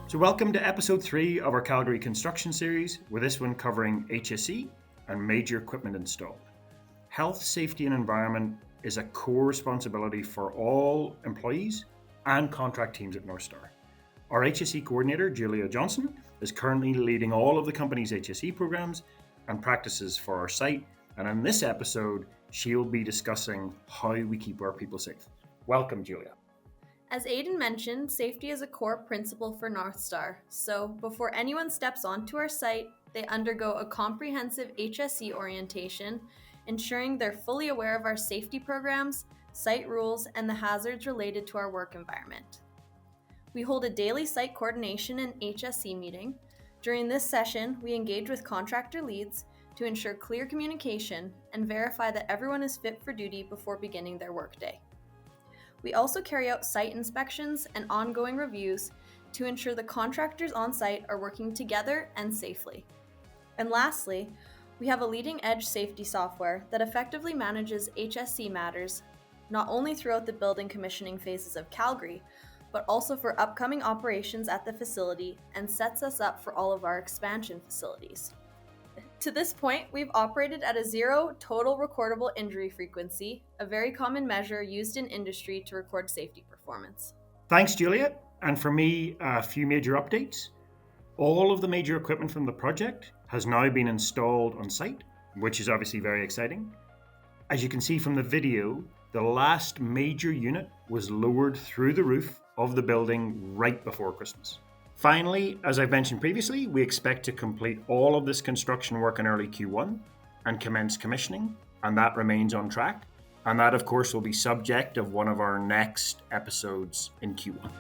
So welcome to episode 3 of our Calgary construction series, with this one covering HSE and major equipment installed. Health, safety and environment is a core responsibility for all employees and contract teams at Northstar. Our HSE coordinator, Julia Johnson, is currently leading all of the company's HSE programs and practices for our site, and in this episode, she'll be discussing how we keep our people safe. Welcome, Julia. As Aidan mentioned, safety is a core principle for Northstar, so before anyone steps onto our site, they undergo a comprehensive HSE orientation, ensuring they're fully aware of our safety programs, site rules, and the hazards related to our work environment. We hold a daily site coordination and HSE meeting. During this session, we engage with contractor leads to ensure clear communication and verify that everyone is fit for duty before beginning their workday. We also carry out site inspections and ongoing reviews to ensure the contractors on site are working together and safely. And lastly, we have a leading-edge safety software that effectively manages HSE matters, not only throughout the building commissioning phases of Calgary, but also for upcoming operations at the facility and sets us up for all of our expansion facilities. To this point, we've operated at a 0 total recordable injury frequency, a very common measure used in industry to record safety performance. Thanks, Julia. And for me, a few major updates. All of the major equipment from the project has now been installed on site, which is obviously very exciting. As you can see from the video, the last major unit was lowered through the roof of the building right before Christmas. Finally, as I've mentioned previously, we expect to complete all of this construction work in early Q1 and commence commissioning, and that remains on track. And that, of course, will be subject of one of our next episodes in Q1.